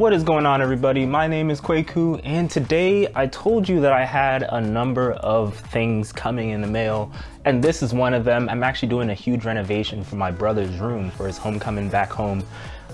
What is going on, everybody? My name is Kwaku, and today I told you that I had a number of things coming in the mail, and this is one of them. I'm actually doing a huge renovation for my brother's room for his homecoming back home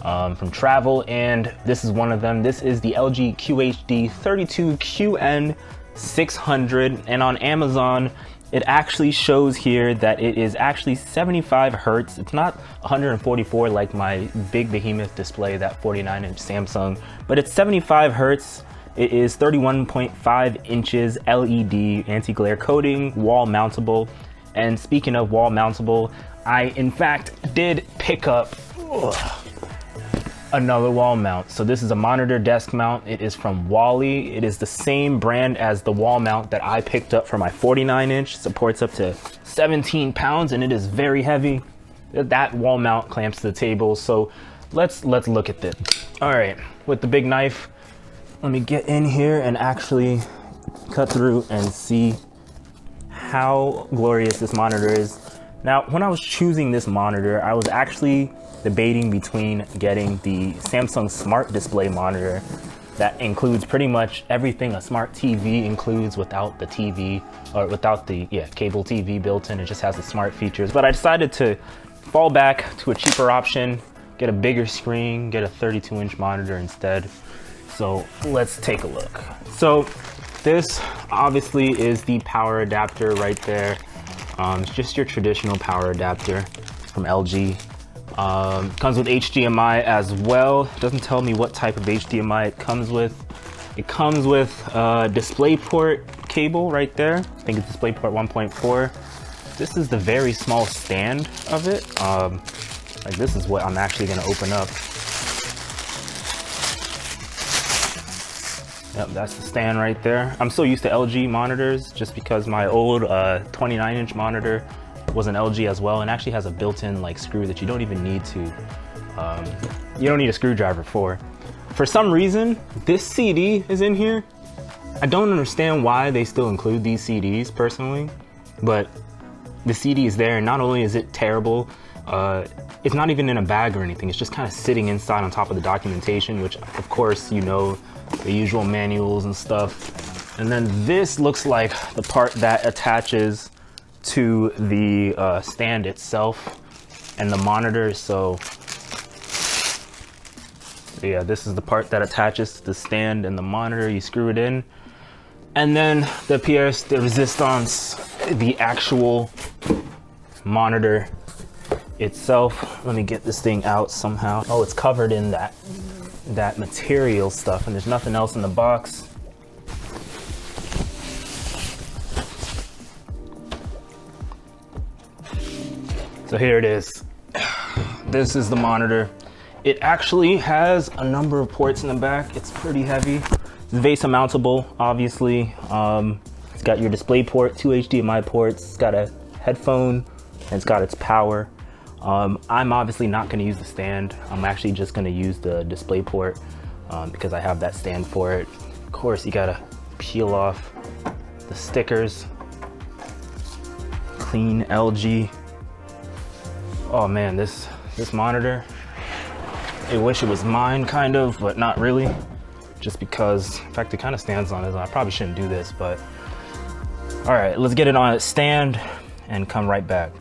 from travel, and this is one of them. This is the LG QHD 32QN600, and on Amazon it actually shows here that it is actually 75 hertz. It's not 144 like my big behemoth display, that 49-inch Samsung, but it's 75 hertz. It is 31.5 inches LED anti-glare coating, wall mountable. And speaking of wall mountable, I in fact did pick up another wall mount. So this is a monitor desk mount. It is from Wally. It is the same brand as the wall mount that I picked up for my 49-inch. Supports up to 17 pounds and it is very heavy. That wall mount clamps to the table. So let's look at this. All right, with the big knife, let me get in here and actually cut through and see how glorious this monitor is. Now, when I was choosing this monitor, I was actually debating between getting the Samsung Smart Display monitor that includes pretty much everything a smart TV includes without the TV, or without the cable TV built in. It just has the smart features. But I decided to fall back to a cheaper option, get a bigger screen, get a 32-inch monitor instead. So let's take a look. So this obviously is the power adapter right there. It's just your traditional power adapter from LG. Comes with HDMI as well. It doesn't tell me what type of HDMI it comes with. It comes with DisplayPort cable right there. I think it's DisplayPort 1.4. This is the very small stand of it. Like this is what I'm actually gonna open up. Yep, that's the stand right there. I'm so used to LG monitors just because my old 29-inch monitor was an LG as well, and actually has a built-in like screw that you don't even need to, you don't need a screwdriver for. For some reason, this CD is in here. I don't understand why they still include these CDs personally, but the CD is there, and not only is it terrible, it's not even in a bag or anything. It's just kind of sitting inside on top of the documentation, which of course, you know, the usual manuals and stuff. And then this looks like the part that attaches to the stand itself and the monitor. So yeah, this is the part that attaches to the stand and the monitor. You screw it in, and then the pièce de résistance, the actual monitor itself. Let me get this thing out somehow. Oh, it's covered in that material stuff, and there's nothing else in the box. So here it is. This is the monitor. It actually has a number of ports in the back. It's pretty heavy. It's VESA mountable, obviously. It's got your display port, 2 HDMI ports. It's got a headphone, and it's got its power. I'm obviously not gonna use the stand. I'm actually just gonna use the display port because I have that stand for it. Of course, you gotta peel off the stickers. Clean LG. Oh man, this monitor, I wish it was mine kind of, but not really. Just because, in fact, it kind of stands on it. I probably shouldn't do this, but all right, let's get it on its stand and come right back.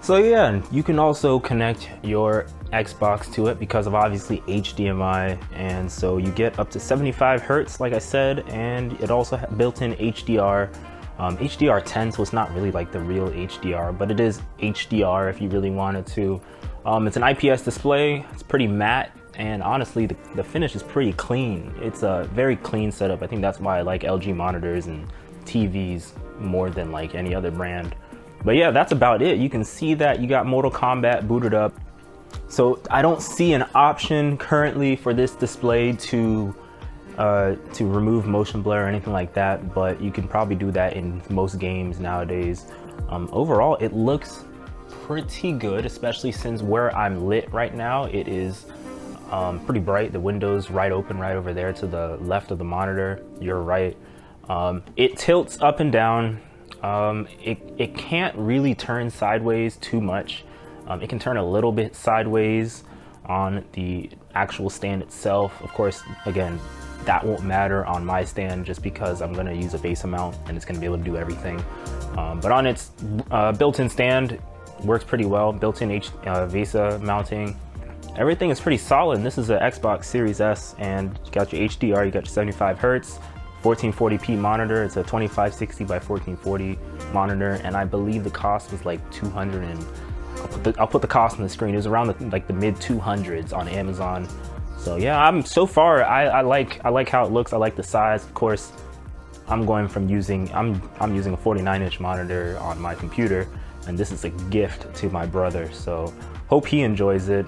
So yeah, you can also connect your Xbox to it because of obviously HDMI, and so you get up to 75 hertz, like I said, and it also has built-in HDR. HDR10, so it's not really like the real HDR, but it is HDR if you really wanted to. It's an IPS display. It's pretty matte, and honestly, the finish is pretty clean. It's a very clean setup. I think that's why I like LG monitors and TVs more than like any other brand. But yeah, that's about it. You can see that you got Mortal Kombat booted up. So I don't see an option currently for this display to remove motion blur or anything like that, but you can probably do that in most games nowadays. Overall, it looks pretty good, especially since where I'm lit right now, it is pretty bright. The window's right open right over there to the left of the monitor, your right. It tilts up and down. It can't really turn sideways too much. It can turn a little bit sideways. on the actual stand itself. Of course, again, that won't matter on my stand just because I'm gonna use a VESA mount and it's gonna be able to do everything. But on its built-in stand, works pretty well. Built-in VESA mounting. Everything is pretty solid. And this is an Xbox Series S, and you got your HDR, you got your 75 Hertz, 1440p monitor. It's a 2560 by 1440 monitor, and I believe the cost was like 200 and I'll put the cost on the screen. It was around the mid 200s on Amazon. So yeah, I like how it looks. I like the size. Of course, I'm using a 49-inch monitor on my computer, and this is a gift to my brother. So hope he enjoys it.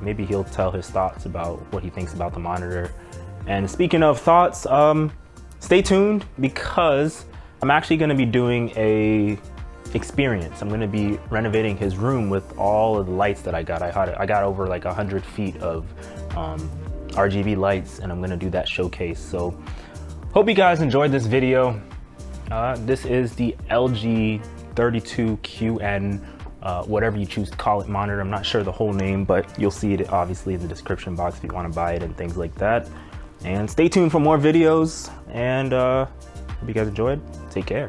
Maybe he'll tell his thoughts about what he thinks about the monitor. And speaking of thoughts, stay tuned because I'm actually going to be doing a experience. I'm going to be renovating his room with all of the lights that I got. I got over like 100 feet of RGB lights, and I'm going to do that showcase. So hope you guys enjoyed this video. This is the LG 32QN whatever you choose to call it monitor. I'm not sure the whole name, but you'll see it obviously in the description box if you want to buy it and things like that. And stay tuned for more videos, and hope you guys enjoyed. Take care.